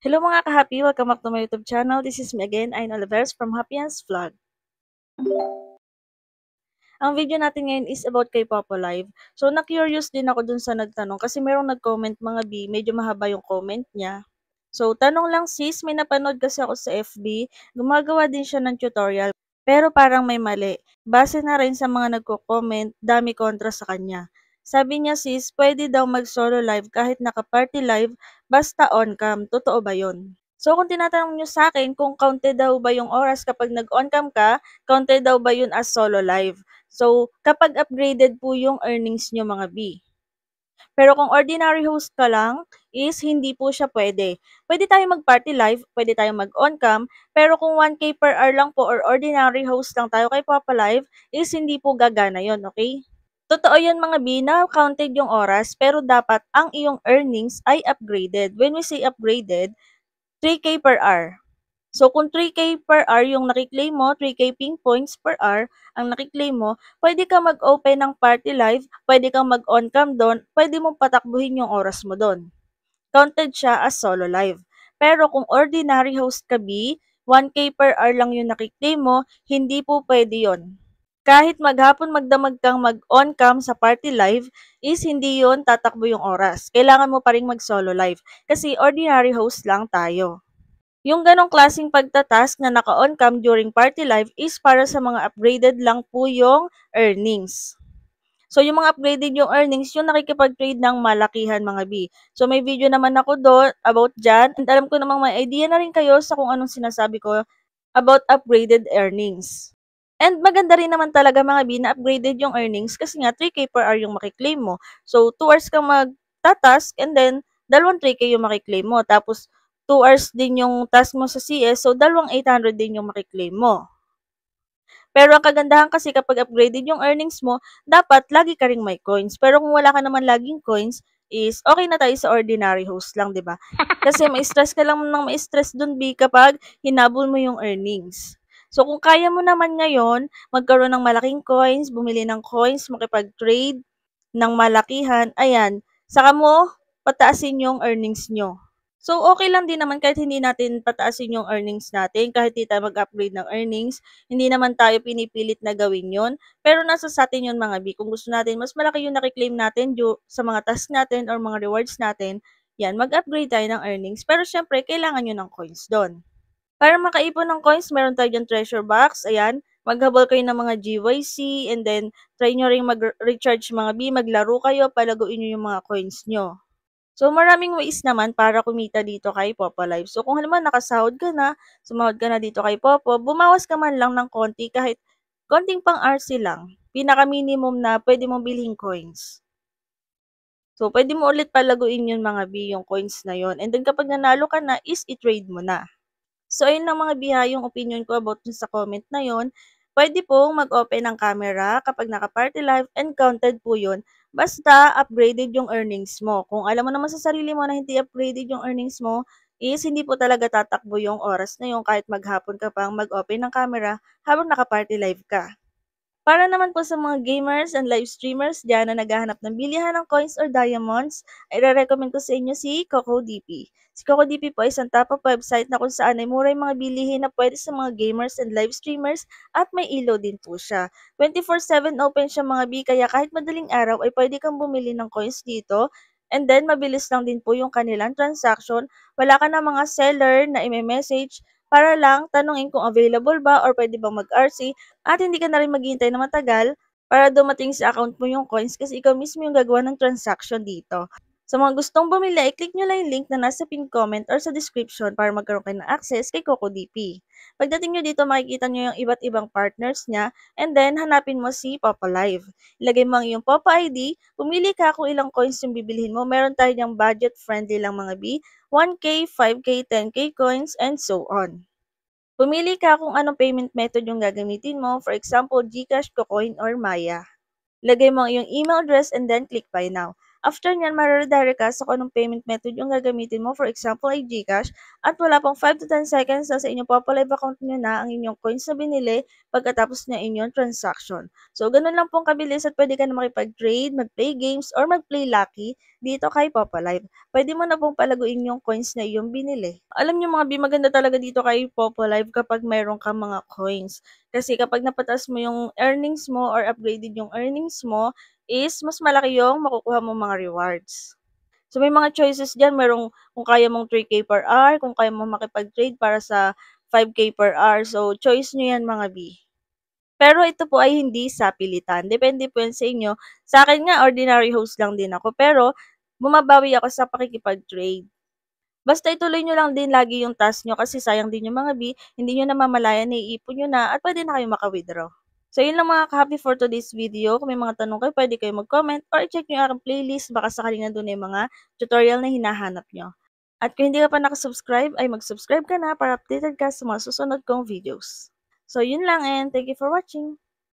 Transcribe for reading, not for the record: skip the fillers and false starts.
Hello mga ka-happy! Welcome back to my YouTube channel. This is me again, Ayn Oliveros from Happy Hands Vlog. Ang video natin ngayon is about kay Popo Live. So, na-curious din ako dun sa nagtanong kasi merong nag-comment mga B, medyo mahaba yung comment niya. So, tanong lang sis, may napanood kasi ako sa FB, gumagawa din siya ng tutorial, pero parang may mali. Base na rin sa mga nagko-comment, dami kontra sa kanya. Sabi niya sis, pwede daw mag-solo live kahit naka-party live, basta on-cam. Totoo ba yon? So, kung tinatanong niyo sa akin kung counted daw ba yung oras kapag nag-on-cam ka, counted daw ba yun as solo live? So, kapag upgraded po yung earnings niyo mga B. Pero kung ordinary host ka lang, is hindi po siya pwede. Pwede tayo mag-party live, pwede tayo mag-on-cam, pero kung 1K per hour lang po or ordinary host lang tayo kay Papa Live, is hindi po gagana yon, okay? Totoo yan mga B na counted yung oras, pero dapat ang iyong earnings ay upgraded. When we say upgraded, 3K per hour. So, kung 3K per hour yung nakiklaim mo, 3K ping points per hour ang nakiklaim mo, pwede ka mag-open ng party live, pwede kang mag-on-cam doon, pwede mong patakbuhin yung oras mo doon. Counted siya as solo live. Pero kung ordinary host ka B, 1K per hour lang yung nakiklaim mo, hindi po pwede yon. Kahit maghapon magdamag kang mag-on-cam sa party live, is hindi yon tatakbo yung oras. Kailangan mo pa rin mag-solo live. Kasi ordinary host lang tayo. Yung ganong klaseng pagtatask na naka-on-cam during party live is para sa mga upgraded lang po yung earnings. So, yung mga upgraded yung earnings, yung nakikipag-trade ng malakihan mga B. So, may video naman ako doon about dyan. And alam ko namang may idea na rin kayo sa kung anong sinasabi ko about upgraded earnings. And maganda rin naman talaga mga B na upgraded yung earnings kasi nga 3K per hour yung makiklaim mo. So, 2 hours kang magtatask and then dalawang 3K yung makiklaim mo. Tapos, 2 hours din yung task mo sa CS, so dalawang 800 din yung makiklaim mo. Pero ang kagandahan kasi kapag upgraded yung earnings mo, dapat lagi ka ring may coins. Pero kung wala ka naman laging coins, is okay na tayo sa ordinary host lang, 'di ba? Kasi ma-stress ka lang ng ma-stress dun B kapag hinabol mo yung earnings. So kung kaya mo naman ngayon, magkaroon ng malaking coins, bumili ng coins, makipag-trade ng malakihan, ayan, saka mo pataasin yung earnings nyo. So, okay lang din naman kahit hindi natin pataasin yung earnings natin, kahit di tayo mag-upgrade ng earnings, hindi naman tayo pinipilit na gawin yon. Pero nasa sa atin yun mga B. Kung gusto natin, mas malaki yung nakiklaim natin sa mga task natin or mga rewards natin, yan, mag-upgrade tayo ng earnings. Pero syempre, kailangan nyo ng coins doon. Para makaipon ng coins, meron tayo dyan treasure box, ayan, maghabol kayo ng mga GYC, and then try nyo rin mag-recharge mga B, maglaro kayo, palaguin nyo yung mga coins nyo. So, maraming ways naman para kumita dito kay Popo Live. So, kung halimbawa nakasahod ka na, sumahod ka na dito kay Popo, bumawas ka man lang ng konti kahit konting pang RC lang. Pinaka-minimum na pwede mong bilhin coins. So, pwede mo ulit palaguin yun mga B, yung coins na yon. And then, kapag nanalo ka na, is i-trade mo na. So, ayun lang mga biha yung opinion ko about dun sa comment na yon. Pwede pong mag-open ng camera kapag naka-party live and counted po yun. Basta upgraded yung earnings mo. Kung alam mo naman sa sarili mo na hindi upgraded yung earnings mo, is hindi po talaga tatakbo yung oras na yun kahit maghapon ka pang mag-open ng camera habang naka-party live ka. Para naman po sa mga gamers and live streamers dyan na naghahanap ng bilihan ng coins or diamonds, ay re-recommend ko sa inyo si CocoDP. Si CocoDP po ay isang top of website na kung saan ay mura yung mga bilihin na pwede sa mga gamers and live streamers at may ilaw din po siya. 24/7 open siya mga B, kaya kahit madaling araw ay pwede kang bumili ng coins dito. And then, mabilis lang din po yung kanilang transaction. Wala ka na mga seller na i-message para lang tanungin kung available ba or pwede bang mag-RC at hindi ka na rin maghihintay na matagal para dumating sa account mo yung coins kasi ikaw mismo yung gagawa ng transaction dito. Sa mga gustong bumili, i-click nyo lang yung link na nasa pin comment or sa description para magkaroon kayo ng access kay CocoDP. Pagdating nyo dito, makikita nyo yung iba't ibang partners niya and then hanapin mo si Papa Live. Ilagay mo ang iyong Papa ID, pumili ka kung ilang coins yung bibilhin mo. Meron tayo niyang budget friendly lang mga B, 1K, 5K, 10K coins, and so on. Pumili ka kung anong payment method yung gagamitin mo, for example, GCash, Kucoin, or Maya. Lagay mo ang iyong email address and then click buy now. After niyan, mare-redirect ka sa kung anong payment method yung gagamitin mo. For example, ay GCash. At wala pang 5 to 10 seconds na sa inyong Popolive account niyo na ang inyong coins na binili pagkatapos na inyong transaction. So, ganun lang pong kabilis at pwede ka na makipag-trade, mag-play games, or mag-play lucky dito kay Popolive. Pwede mo na pong palaguin yung coins na iyong binili. Alam niyo mga B, maganda talaga dito kay Popolive kapag mayroon kang mga coins. Kasi kapag napataas mo yung earnings mo or upgraded yung earnings mo, is mas malaki yung makukuha mong mga rewards. So, may mga choices diyan, merong kung kaya mong 3K per hour, kung kaya mong makipag-trade para sa 5K per hour. So, choice niyo yan mga B. Pero ito po ay hindi sa pilitan, depende po yan sa inyo. Sa akin nga, ordinary host lang din ako, pero bumabawi ako sa pakikipag-trade. Basta ituloy niyo lang din lagi yung task niyo kasi sayang din yung mga B, hindi niyo namamalayan naiipon niyo na at pwede na kayong maka-withdraw. So yun lang mga ka-happy for today's video. Kung may mga tanong kayo, pwede kayo mag-comment or i-check niyo yung aking playlist baka sakaling nandun na yung mga tutorial na hinahanap niyo. At kung hindi ka pa nakasubscribe, ay mag-subscribe ka na para updated ka sa mga susunod kong videos. So yun lang and thank you for watching!